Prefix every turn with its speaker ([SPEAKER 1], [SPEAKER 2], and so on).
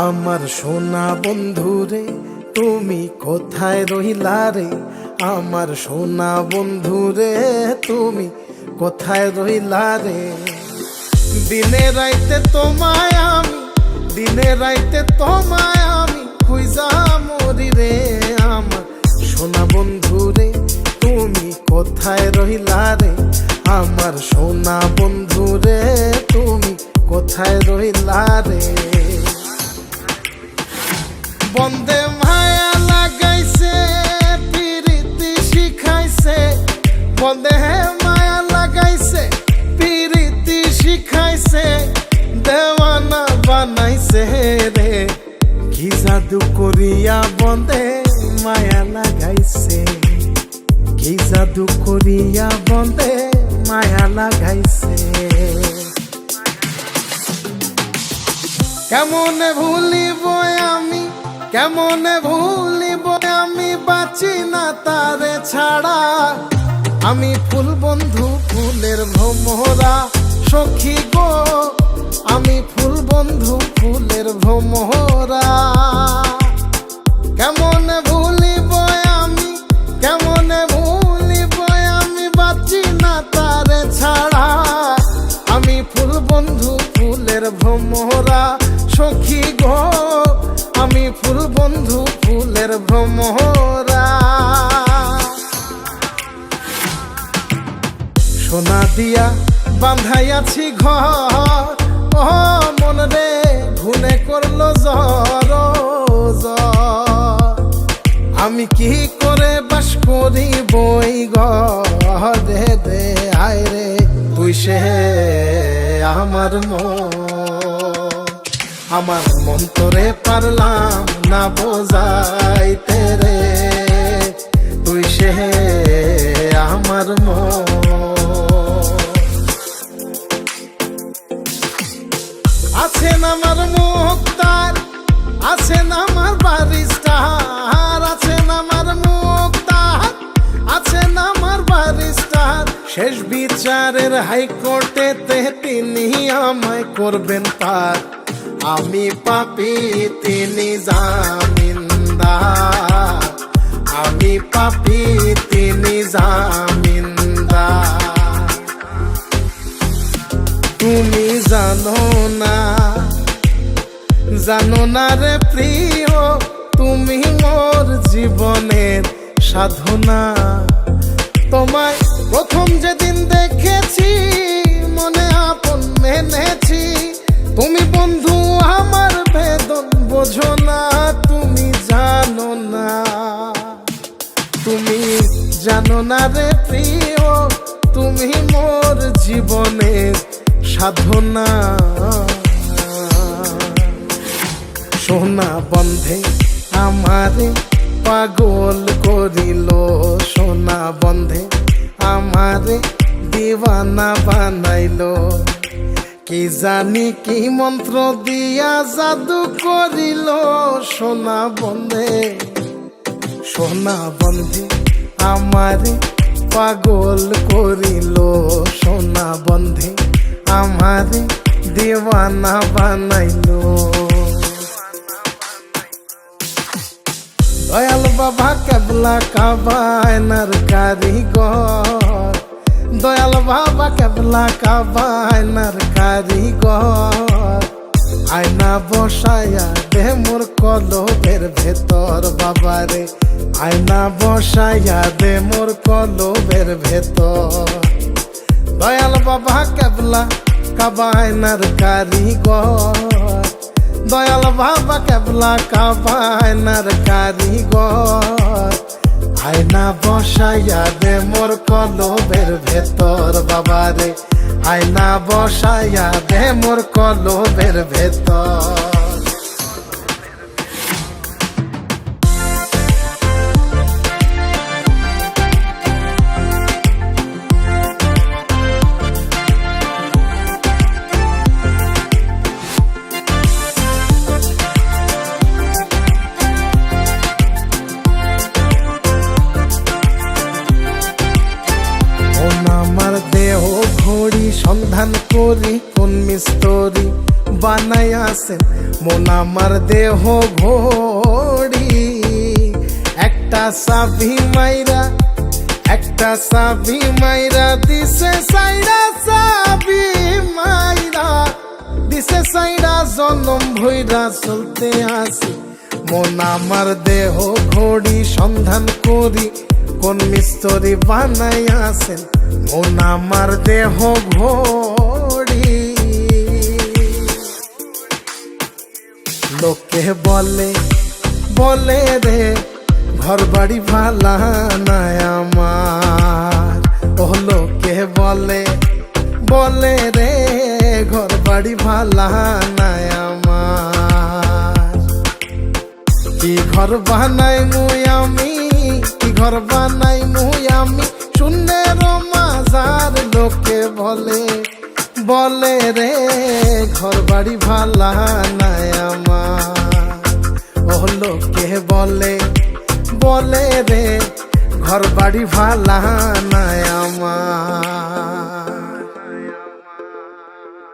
[SPEAKER 1] আমার সোনা বন্ধুরে তুমি কোথায় রহিলা রে? আমার সোনা বন্ধুরে তুমি কোথায় রহিলা রে? দিনে রাইতে তোমায় আমি, দিনে রাইতে তোমায় আমি খুঁজা মরি রে। আমার সোনা বন্ধুরে তুমি কোথায় রহিলা রে? আমার সোনা বন্ধুরে তুমি কোথায় রহিলা রে? বন্দে মায়া লাগাইছে পিরিতি শিখাইছে, বন্দে মায়া লাগাইছে পিরিতি শিখাইছে, দেওয়ানা বানাইছে রে। কি জাদু করিয়া বন্দে মায়া লাগাইছে, কি জাদু করিয়া বন্দে মায়া লাগাইছে। কেমনে ভুলিব আমি, কেমনে ভুলিব আমি, বাঁচি না তারে ছাড়া। আমি ফুল বন্ধু ফুলের ভ্রমরা সখী গো, আমি ফুল বন্ধু ফুলের ভ্রমরা। কেমনে ভুলিব আমি, কেমনে ভুলিব আমি, বাঁচি না তারে ছাড়া। আমি ফুল বন্ধু ফুলের ভ্রমরা সখী গো, আমি ফুল বন্ধু ফুলের ভ্রমরা। সোনা দিয়া বাঁধাইয়াছি ঘর, ও মন রে ঘুনে করলো জ্বর জ্বর। আমি কি করে বাস করি বই ঘরে রে? আয় রে তুই সে আমার মন, আমার মন তোরে পারলাম না বোঝাইতে রে। তুই সে আমার মন। আছেন আমার মুক্তার, আছেন আমার বারিস্টার, আছেন আমার মুক্তার, আছেন আমার বারিস্টার। শেষ বিচারের হাইকোর্টেতে তিনি আমায় করবেন পার। আমি পাপী তিনি জামিনদার, আমি পাপী তিনি জামিনদার। তুমি জানো না, জানো না রে প্রিয়, তুমি মোর জীবনের সাধনা। তোমায় প্রথম যেদিন দেখেছি মনে আপন মেনেছি। তুমি বন্ধু আমার বেদন বোঝো না, তুমি জানো না, তুমি জানো না রে প্রিয়, তুমি মোর জীবনের সাধনা। সোনা বন্ধে আমারে পাগল করিল, সোনা বন্ধে আমারে দিওয়ানা বানাইলো। কি জানি কি মন্ত্র দিয়া জাদু করিল সোনা বন্ধে, সোনা বন্ধে আমারে পাগল করিল, সোনা বন্ধে আমারে দিওয়ানা বানাইলো। দয়াল বাবা কেবলা কাবায়নার কারিগর, দয়াল বাবা কেবলা কাবায়নার কারিগর। আয়না বসায়া দে মোর কলবের ভেতর বাবারে, আয়না বসায়া দে মোর কলবের ভেতর। দয়াল বাবা কেবলা কাবায়নার কারিগর, দয়াল বাবা কেবলা কাবায়নার কারিগর। আয়না বসাইয়া দে মোর কলবের ভেতর বাবারে, আয়না বসাইয়া দে মোর কলবের ভেতর। সন্ধান করি কোন মিস্তরি বানাইয়াছেন মন আমার দেহ ঘড়ি একটা চাবি মাইরা দিছে সাইরা চাবি মাইরা দিছে সাইরা জনম ভইরা চলতে আসি মন আমার দেহ ঘড়ি সন্ধান করি কোন মিস্ত্রি বানাইয়াছেন মন আমার দেহ ঘড়ি লোকে বলে রে ঘর বাড়ি ভালা নাই আমার ও লোকে বলে রে ঘর বাড়ি ভালা নাই আমার কি ঘর বানাই মুই আমি শূন্যের মাঝার লোকে বলে রে ঘর বাড়ি ভালা নাই আমার ও লোকে বলে রে ঘর বাড়ি ভালা নাই আমার।